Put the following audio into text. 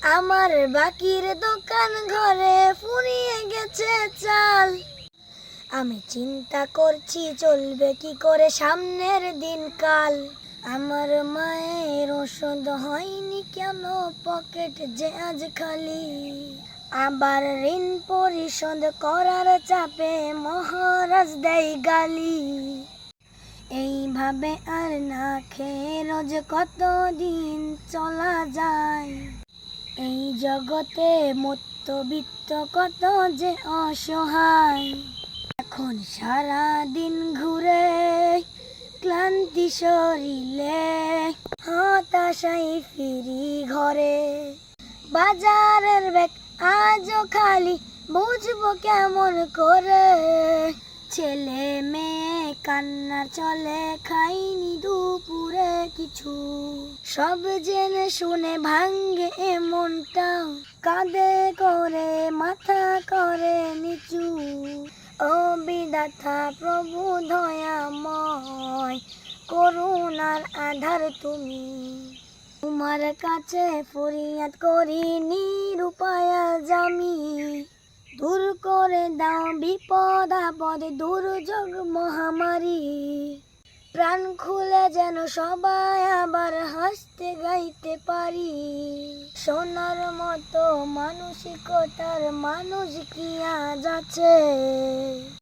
আমার বাকির দোকান ঘরে ফুরিয়ে গেছে চাল। আমি চিন্তা করছি চলবে কি করে সামনের দিনকাল। আমার মায়ের ওষুধ হয়নি কেন, পকেট যে আজ খালি। আবার ঋণ পরিশোধ করার চাপে মহারাজ দেয় গালি। এইভাবে আর না খেয়ে রোজ কতদিন চলা যায়। এই জগতে মধ্যবিত্ত কত যে অসহায়। এখন সারা দিন ঘুরে ক্লান্তি শরীরে, হতাশায় ফিরি ঘরে। বাজারের ব্যাগ আজও খালি, বুঝবো কেমন করে। ছেলে মেয়ে কান্না চলে, খাইনি দুপুরে কিছু। সব জেনে শুনে ভাঙ্গে মনটাও, কাঁদে করে মাথা করে নিচু। ও বিধাতা প্রভু দয়াময়, করুণার আধার তুমি। তোমার কাছে ফরিয়াদ করি নিরুপায় জামি। দূর করে দাও বিপদ আপদ দুর্যোগ মহামারী। প্রাণ খুলে যেন সবাই আবার হাসতে গাইতে পারি। সোনার মতো মানসিকতার মানুষ কি আজ আছে?